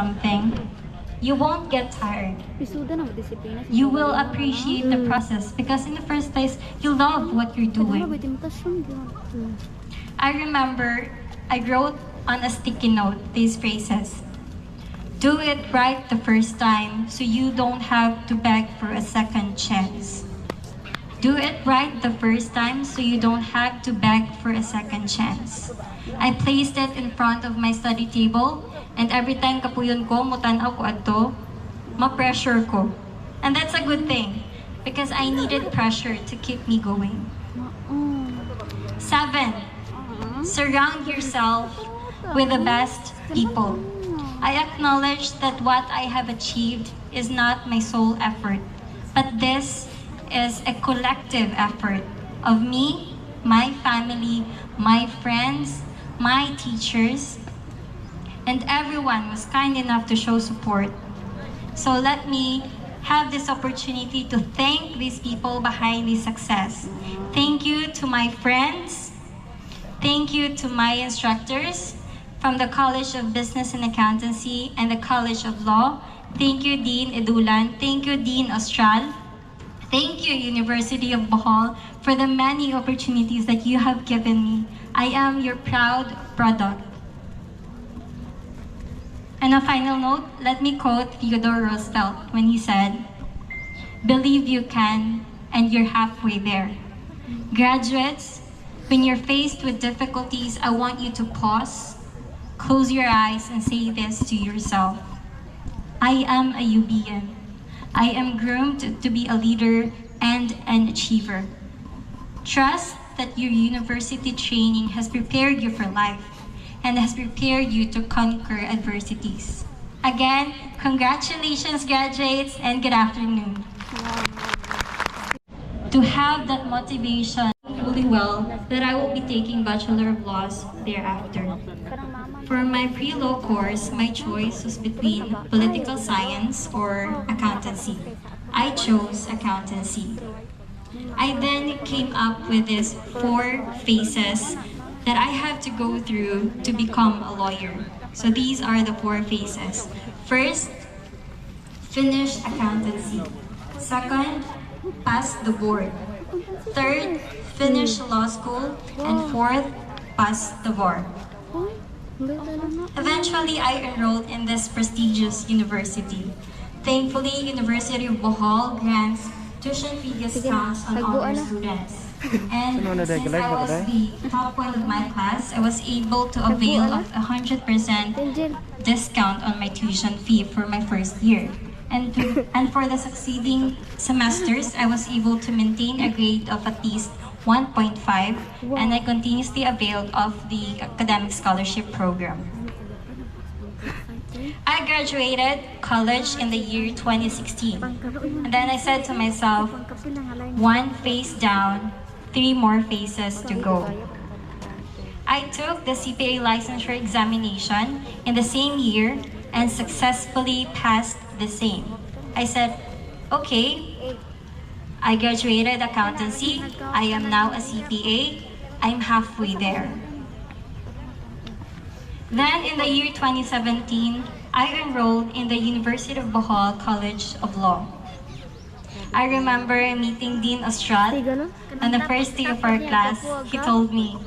something, you won't get tired. You will appreciate the process because in the first place, you love what you're doing. I remember I wrote on a sticky note these phrases. Do it right the first time so you don't have to beg for a second chance. Do it right the first time so you don't have to beg for a second chance. I placed it in front of my study table and every time kapuyon ko, mutanaw ko ato, ma-pressure ko. And that's a good thing because I needed pressure to keep me going. 7. Surround yourself with the best people. I acknowledge that what I have achieved is not my sole effort, but this is a collective effort of me, my family, my friends, my teachers, and everyone was kind enough to show support. So let me have this opportunity to thank these people behind this success. Thank you to my friends. Thank you to my instructors from the College of Business and Accountancy and the College of Law. Thank you, Dean Edulan. Thank you, Dean Austral. Thank you, University of Bohol, for the many opportunities that you have given me. I am your proud product. And a final note, let me quote Theodore Roosevelt when he said, "Believe you can, and you're halfway there." Graduates, when you're faced with difficulties, I want you to pause, close your eyes, and say this to yourself. I am a UBN. I am groomed to be a leader and an achiever. Trust that your university training has prepared you for life and has prepared you to conquer adversities. Again, congratulations, graduates, and good afternoon. To have that motivation fully well that I will be taking Bachelor of Laws thereafter. For my pre-law course, my choice was between political science or accountancy. I chose accountancy. I then came up with these 4 phases that I have to go through to become a lawyer. So these are the 4 phases. First, finish accountancy. Second, pass the board. Third, finish law school. And fourth, pass the bar. Eventually, I enrolled in this prestigious university. Thankfully, University of Bohol grants tuition fee discounts on all our students. And since I was the top one of my class, I was able to avail of 100% discount on my tuition fee for my first year. And for the succeeding semesters, I was able to maintain a grade of at least 1.5, and I continuously availed of the academic scholarship program. I graduated college in the year 2016, and then I said to myself, 1 phase down, 3 more phases to go. I took the CPA licensure examination in the same year and successfully passed the same. I said, okay, I graduated accountancy. I am now a CPA. I'm halfway there. Then in the year 2017, I enrolled in the University of Bohol College of Law. I remember meeting Dean Austral on the first day of our class. He told me,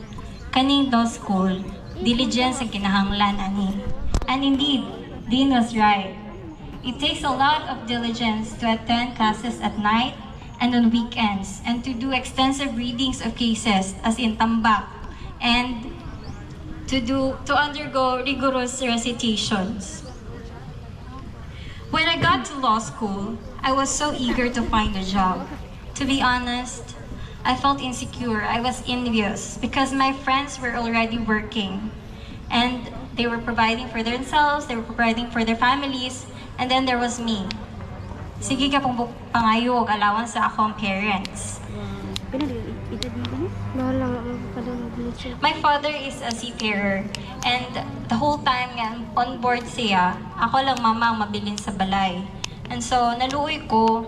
"Kaning law school, diligence ang kinahanglan ani." And indeed, Dean was right. It takes a lot of diligence to attend classes at night and on weekends, and to do extensive readings of cases as in tambak, and to undergo rigorous recitations. When I got to law school, I was so eager to find a job. To be honest, I felt insecure. I was envious because my friends were already working and they were providing for themselves, they were providing for their families, and then there was me. Sige ka pong pangayog, allowance sa akong parents. My father is a seafarer, and the whole time nga on board siya, ako lang mama ang mabilin sa balay. And so, naluoy ko,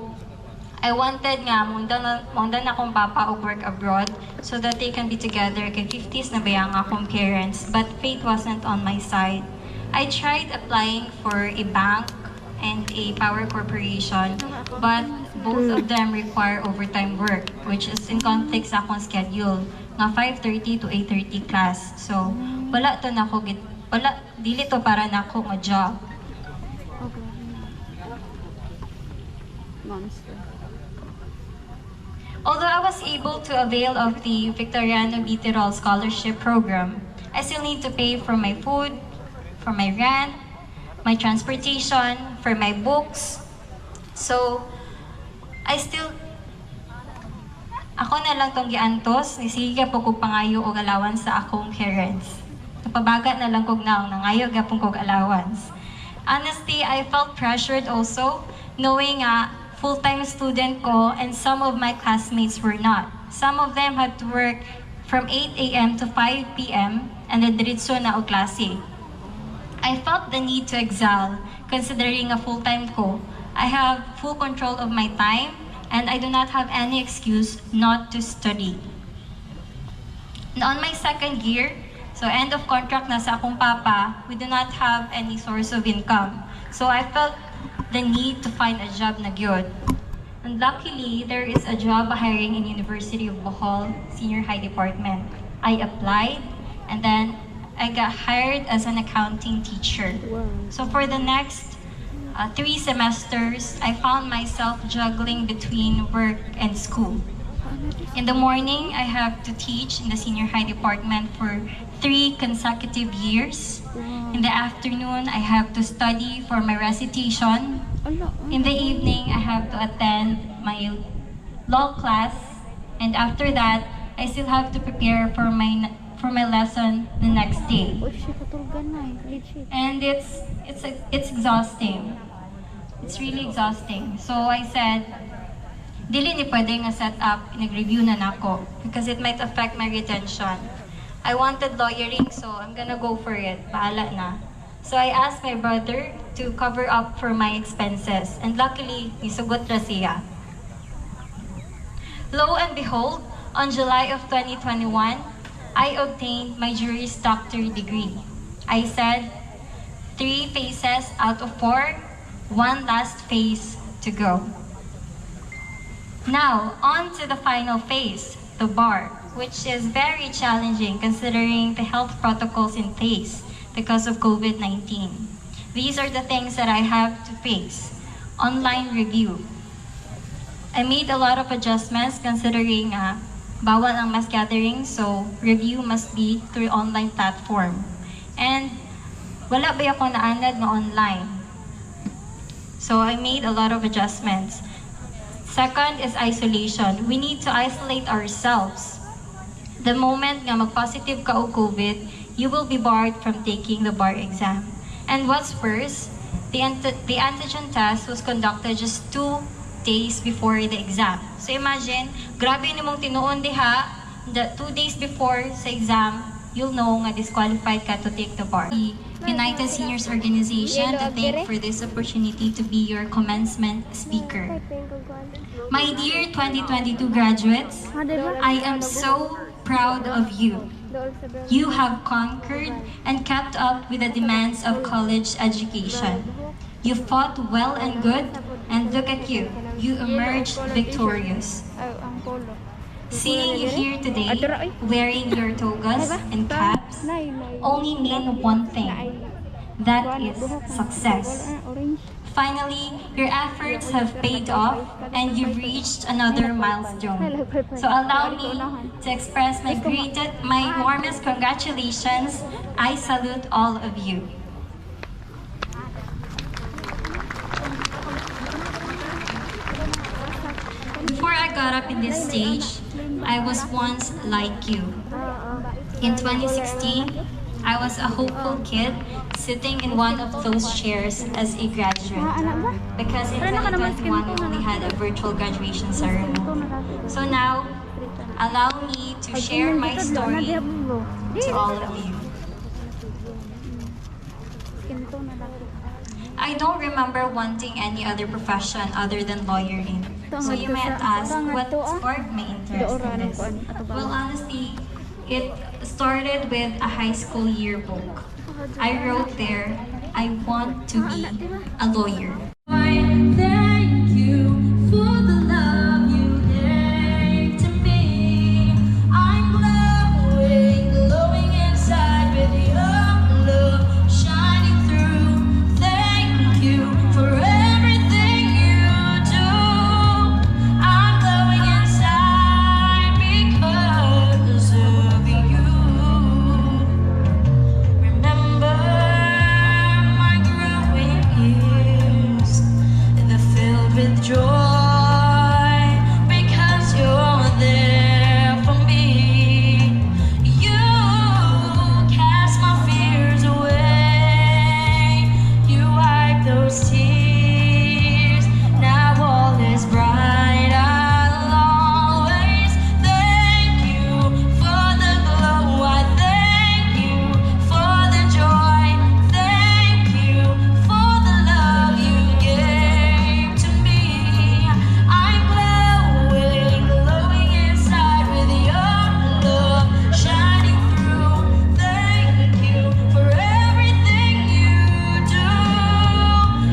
I wanted nga, mundan akong papa og work abroad so that they can be together. Kay 50s na bayang akong parents, but fate wasn't on my side. I tried applying for a bank and a power corporation, but both of them require overtime work, which is in conflict sa akong schedule, nga 5:30 to 8:30 class. So, wala to na ko, dili to para na ako nga job. Although I was able to avail of the Victoriano Bitirol Scholarship Program, I still need to pay for my food, for my rent, my transportation, for my books. So, ako na lang tong giantos, sige po kog pangayo og allowance sa akong parents. Napabaga na lang kog naong nangayo gapon kog allowance. Honestly, I felt pressured also, knowing full-time student ko and some of my classmates were not. Some of them had to work from 8 a.m. to 5 p.m. and then diretso na og klase. I felt the need to excel, considering a full-time ko. I have full control of my time and I do not have any excuse not to study. And on my second year, so end of contract na sa akong papa, we do not have any source of income. So I felt the need to find a job na gyud. And luckily, there is a job hiring in University of Bohol Senior High Department. I applied and then I got hired as an accounting teacher. So for the next 3 semesters, I found myself juggling between work and school. In the morning, I have to teach in the Senior High Department for 3 consecutive years. In the afternoon, I have to study for my recitation. In the evening, I have to attend my law class. And after that, I still have to prepare for my lesson the next day. And it's exhausting. It's really exhausting. So I said, dili ni pwede nga set up, nag-review na nako because it might affect my retention. I wanted lawyering, so I'm gonna go for it. Bahala na. So I asked my brother to cover up for my expenses, and luckily, nisugot ra siya. Lo and behold, on July of 2021, I obtained my Juris Doctor degree. I said, 3 phases out of 4, 1 last phase to go. Now, on to the final phase, the bar, which is very challenging considering the health protocols in place because of COVID-19. These are the things that I have to face. Online review. I made a lot of adjustments considering bawal ang mass gathering, so review must be through online platform. And wala ba ako naanad na online? So I made a lot of adjustments. Second is isolation. We need to isolate ourselves. The moment nga mag-positive ka o COVID, you will be barred from taking the bar exam. And what's worse, the antigen test was conducted just 2 days before the exam. So imagine, grabe nimong tinuon diha, 2 days before sa exam, you'll know nga disqualified ka to take the bar. The United Seniors Organization to thank for this opportunity to be your commencement speaker. My dear 2022 graduates, I am so proud of you. You have conquered and kept up with the demands of college education. You fought well and good, and look at you. You emerged victorious. Seeing you here today, wearing your togas and caps, only mean one thing. That is success. Finally, your efforts have paid off and you've reached another milestone. So allow me to express my warmest congratulations. I salute all of you. Before I got up in this stage, I was once like you. In 2016, I was a hopeful kid sitting in one of those chairs as a graduate. Because in 2021, we only had a virtual graduation ceremony. So now, allow me to share my story to all of you. I don't remember wanting any other profession other than lawyering. So you might ask, what sparked my interest in this? Well, honestly, it started with a high school yearbook. I wrote there, I want to be a lawyer. Thank you for the love you gave to me. I'm glowing inside with your love shining through. Thank you for everything you do. I'm glowing inside because of you. Remember my growing years, they're filled with joy because you're there for me. You cast my fears away, you wipe those tears. Now all is bright, I'll always thank you for the glow. I thank you for the joy. Thank you for the love you gave to me. I'm glowing inside with your love shining through. Thank you for everything you do.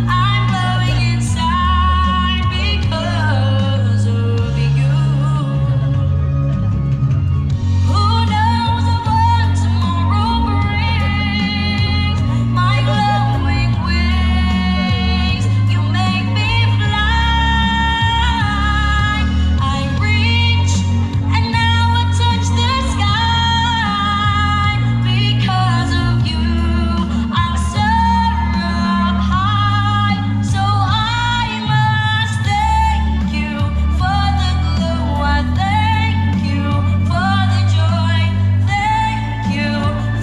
I'm glowing inside because of you. Who knows what tomorrow brings? My glowing wings, you make me fly. I reach and now I touch the sky because of you. I'm soaring up high, so I must thank you for the glow. I thank you for the joy. Thank you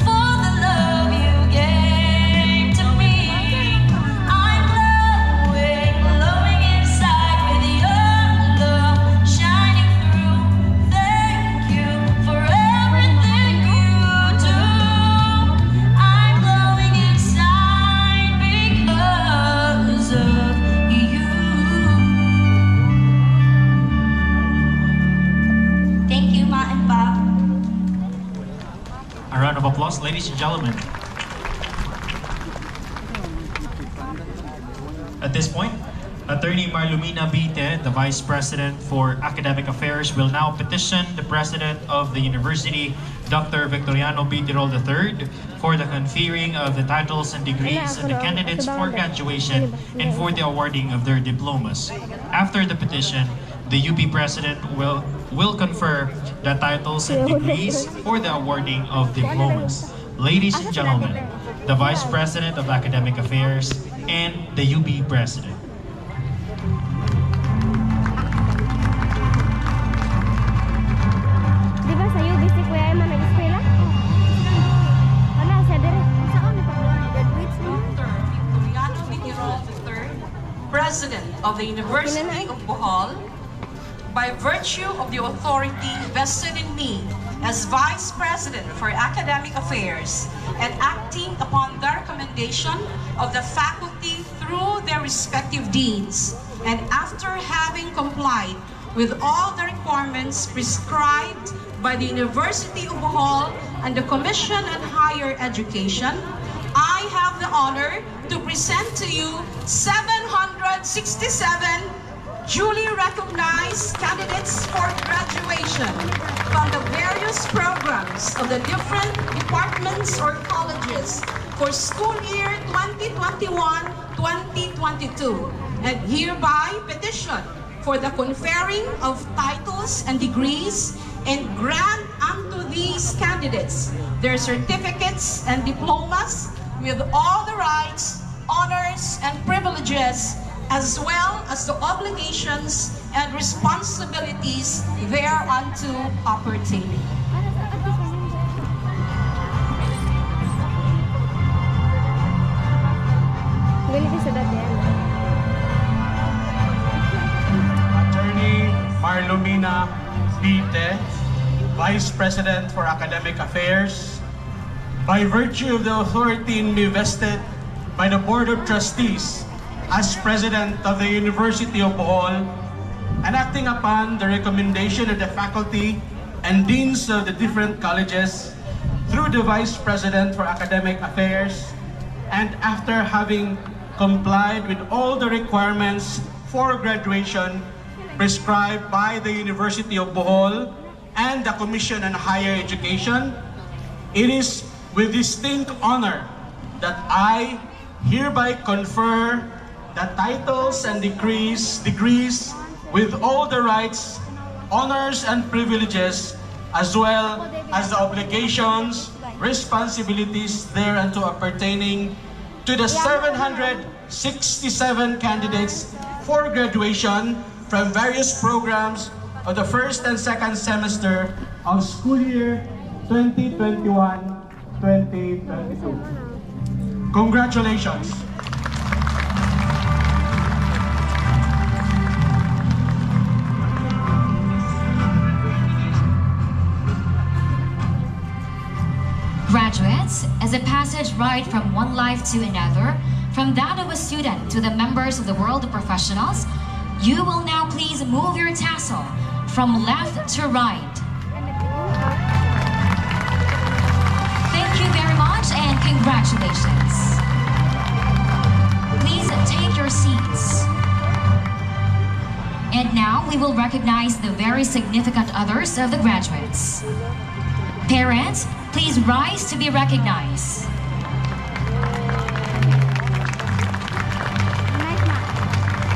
for the love you gave to me. I'm glowing inside with your love shining through. Thank you for everything you do. I'm glowing inside because of you. Thank you, Ma and Pa. A round of applause, ladies and gentlemen. At this point, Attorney Marlumina Bite, the Vice President for Academic Affairs, will now petition the President of the University, Dr. Victoriano B. Tirol III, for the conferring of the titles and degrees of the candidates for graduation and for the awarding of their diplomas. After the petition, the UP President will confer the titles and degrees for the awarding of diplomas. Ladies and gentlemen, the Vice President of Academic Affairs and the UP President. Di ba sa UB si Kuya Emma nag-eskwela? Wala, siya dire. Saan ni pag-graduate mo? Victoriano B. Tirol III, President of the University of Bohol, by virtue of the authority vested in me as Vice President for Academic Affairs and acting upon the recommendation of the faculty through their respective deans, and after having complied with all the requirements prescribed by the University of Bohol and the Commission on Higher Education, I have the honor to present to you 767 duly recognized candidates for graduation from the various programs of the different departments or colleges for school year 2021-2022, and hereby petition for the conferring of titles and degrees and grant unto these candidates their certificates and diplomas with all the rights, honors, and privileges, as well as the obligations and responsibilities thereunto appertaining. Attorney Marlumina Bite, Vice President for Academic Affairs, by virtue of the authority in me vested by the Board of Trustees as President of the University of Bohol, and acting upon the recommendation of the faculty and deans of the different colleges, through the Vice President for Academic Affairs, and after having complied with all the requirements for graduation prescribed by the University of Bohol and the Commission on Higher Education, it is with distinct honor that I hereby confer the titles and degrees with all the rights, honors, and privileges, as well as the obligations, responsibilities thereunto appertaining to the 767 candidates for graduation from various programs of the first and second semester of school year 2021-2022. Congratulations! Graduates, as a passage ride from one life to another, from that of a student to the members of the world of professionals, you will now please move your tassel from left to right. Thank you very much and congratulations. Please take your seats. And now we will recognize the very significant others of the graduates. Parents, please rise to be recognized.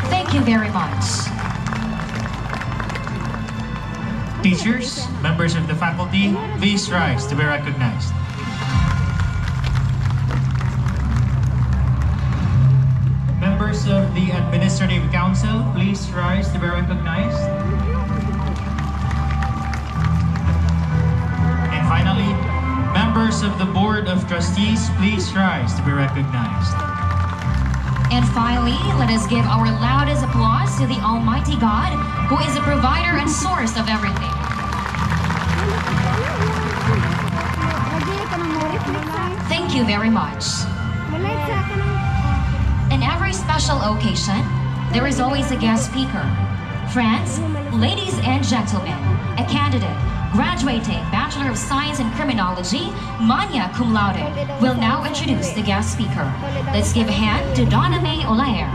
Thank you very much. Teachers, members of the faculty, please rise to be recognized. Members of the Administrative Council, please rise to be recognized. And finally, members of the Board of Trustees, please rise to be recognized. And finally, let us give our loudest applause to the Almighty God, who is the provider and source of everything. Thank you very much. In every special occasion, there is always a guest speaker. Friends, ladies and gentlemen, a candidate graduating Bachelor of Science in Criminology, magna cum laude, will now introduce the guest speaker. Let's give a hand to Donna May Olaer.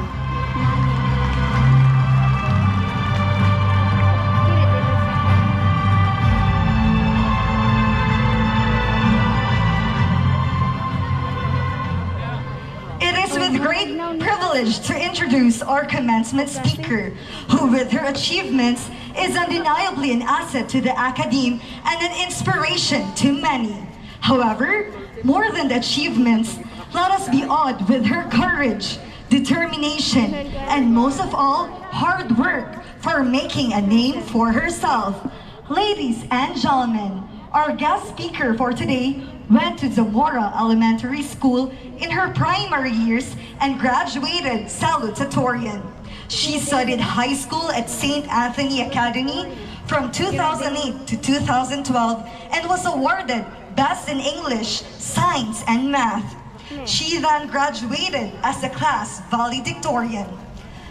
It is with great privilege to introduce our commencement speaker, who with her achievements is undeniably an asset to the academe and an inspiration to many. However, more than the achievements, let us be awed with her courage, determination, and most of all, hard work for making a name for herself. Ladies and gentlemen, our guest speaker for today went to Zamora Elementary School in her primary years and graduated salutatorian. She studied high school at St. Anthony Academy from 2008 to 2012 and was awarded Best in English, Science, and Math. She then graduated as a class valedictorian.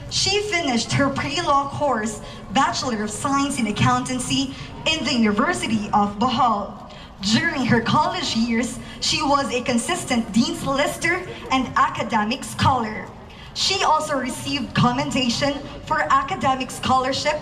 She finished her pre-law course, Bachelor of Science in Accountancy, in the University of Bohol. During her college years, she was a consistent Dean's Lister and academic scholar. She also received commendation for academic scholarship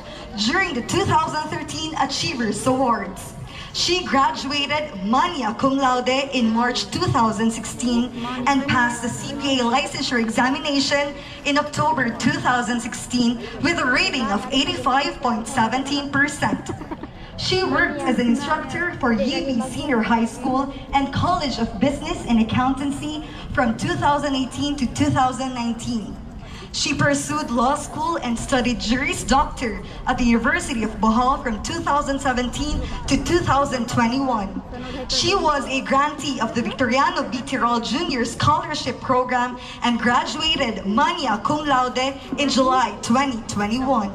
during the 2013 Achievers Awards. She graduated magna cum laude in March 2016 and passed the CPA licensure examination in October 2016 with a rating of 85.17%. She worked as an instructor for UB Senior High School and College of Business and Accountancy from 2018 to 2019. She pursued law school and studied Juris Doctor at the University of Bohol from 2017 to 2021. She was a grantee of the Victoriano B. Tirol Junior Scholarship Program and graduated magna cum laude in July 2021.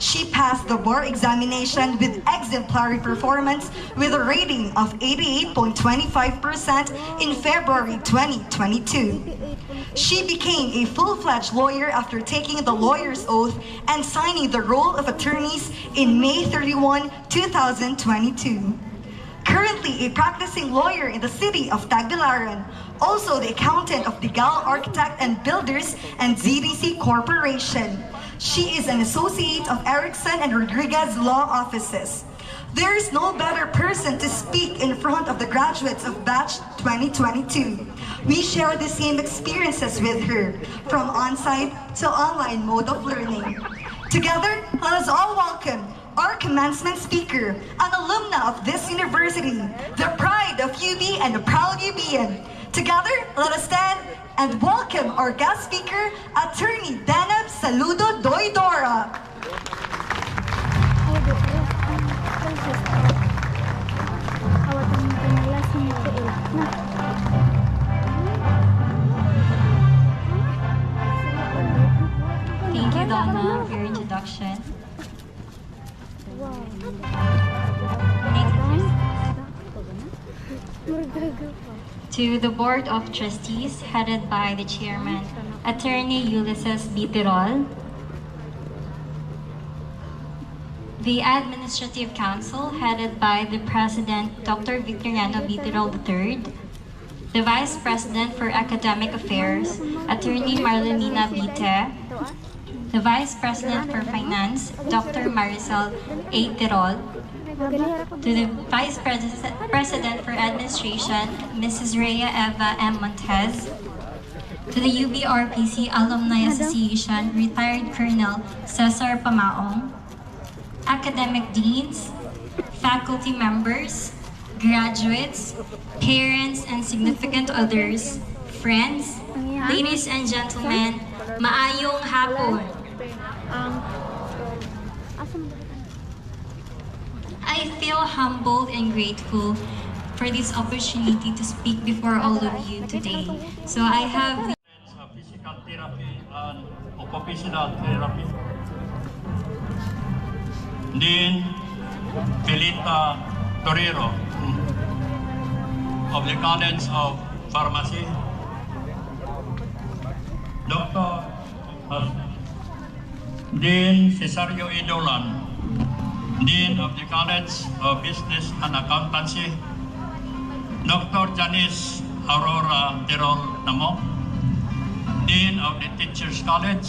She passed the bar examination with exemplary performance with a rating of 88.25% in February 2022. She became a full-fledged lawyer after taking the lawyer's oath and signing the roll of attorneys in May 31, 2022. currently a practicing lawyer in the city of Tagbilaran, also the accountant of Digal Architect and Builders and ZDC Corporation. She is an associate of Erickson and Rodriguez Law Offices. There is no better person to speak in front of the graduates of Batch 2022. We share the same experiences with her, from on-site to online mode of learning. Together, let us all welcome our commencement speaker, an alumna of this university, the pride of UB and the proud UBian. Together, let us stand and welcome our guest speaker, Attorney Deneb Saludo Doidora. Thank you, Donna, for your introduction. To the Board of Trustees, headed by the Chairman, Attorney Ulysses B. Tirol. The Administrative Council, headed by the President, Dr. Victoriano B. Tirol III. The Vice President for Academic Affairs, Attorney Marlonina Bite. The Vice President for Finance, Dr. Maricel A. Tirol. To the Vice President for Administration, Mrs. Rhea Eva M. Montez. To the UBRPC Alumni Association, Retired Colonel Cesar Pamaong. Academic Deans, faculty members, graduates, parents, and significant others, friends, ladies and gentlemen, maayong hapon. I feel humbled and grateful for this opportunity to speak before all of you today. So I have physical therapy and occupational therapy. Dean Felita Torero of the College of Pharmacy. Dr. Dean Cesario Idolan, Dean of the College of Business and Accountancy. Dr. Janice Aurora Tirol Namo, Dean of the Teachers College.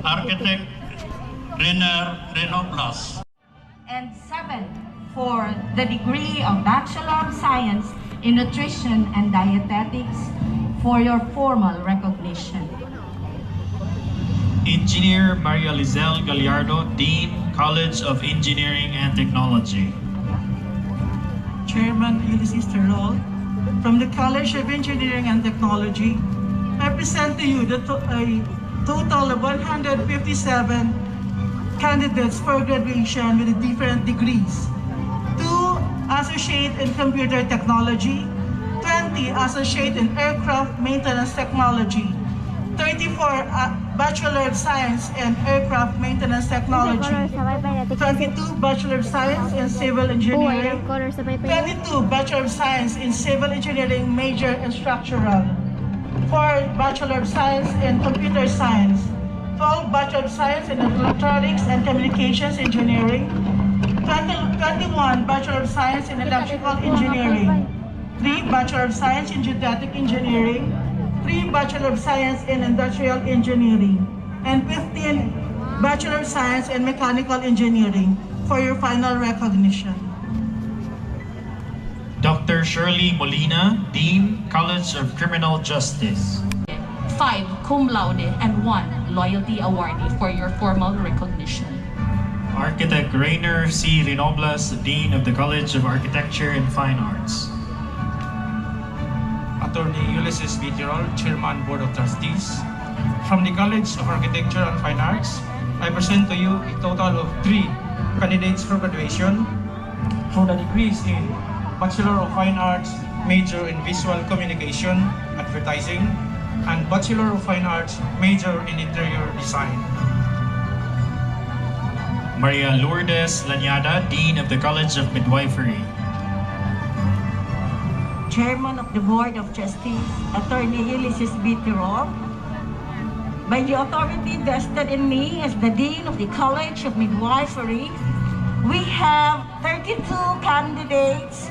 Architect Reno Plus. And 7 for the degree of Bachelor of Science in Nutrition and Dietetics for your formal recognition. Engineer Maria Lizelle Gallardo, Dean, College of Engineering and Technology. Chairman Ulysses Tirol, from the College of Engineering and Technology, I present to you a total of 157 candidates for graduation with different degrees. 2 Associate in Computer Technology, 20 Associate in Aircraft Maintenance Technology, 34 Bachelor of Science in Aircraft Maintenance Technology, 22 Bachelor of Science in Civil Engineering, 22 Bachelor of Science in Civil Engineering Major and Structural, 4 Bachelor of Science in Computer Science, 12 Bachelor of Science in Electronics and Communications Engineering, 21 Bachelor of Science in Electrical Engineering, 3 Bachelor of Science in Geodetic Engineering, 3 Bachelor of Science in Industrial Engineering, and 15 Bachelor of Science in Mechanical Engineering for your final recognition. Dr. Shirley Molina, Dean, College of Criminal Justice. 5 cum laude and 1 loyalty awardee for your formal recognition. Architect Rainer C. Rinoblas, Dean of the College of Architecture and Fine Arts. Attorney Ulysses B. Tirol, Chairman Board of Trustees. From the College of Architecture and Fine Arts, I present to you a total of 3 candidates for graduation for the degrees in Bachelor of Fine Arts, major in Visual Communication, Advertising, and Bachelor of Fine Arts, major in Interior Design. Maria Lourdes Lanyada, Dean of the College of Midwifery. Chairman of the Board of Trustees, Attorney Ulysses B. Tirol, by the authority vested in me as the Dean of the College of Midwifery, We have 32 candidates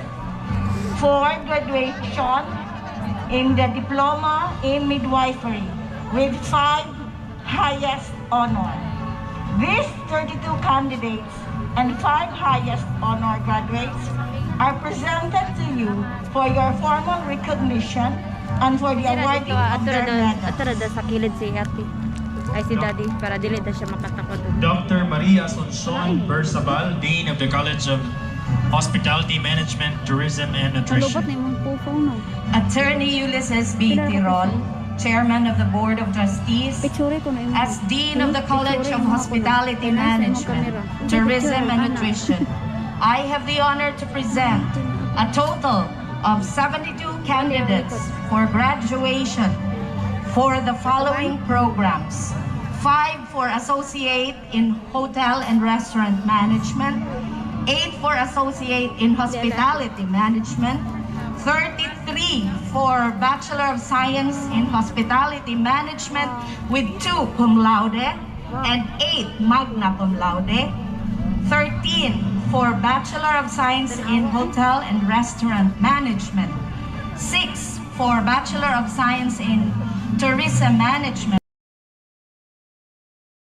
for graduation in the diploma in midwifery with 5 highest honor. These 32 candidates and 5 highest honor graduates are presented to you for your formal recognition and for the awarding of their medals. Ato sa kilid si ate. Ay si daddy para dili na siya makatakot. Dr. Maria Asuncion Bersabal, Dean of the College of Hospitality Management, Tourism and Nutrition. Kalubot na imong pufo no. Attorney Ulysses B. Tirol, Chairman of the Board of Trustees, Picture ko na imong. as Dean of the College of Hospitality Management, Tourism and Nutrition, I have the honor to present a total of 72 candidates for graduation for the following programs: 5 for Associate in Hotel and Restaurant Management, 8 for Associate in Hospitality Management, 33 for Bachelor of Science in Hospitality Management with 2 cum laude and 8 magna cum laude, 13 for Bachelor of Science in Hotel and Restaurant Management, 6 for Bachelor of Science in Tourism Management.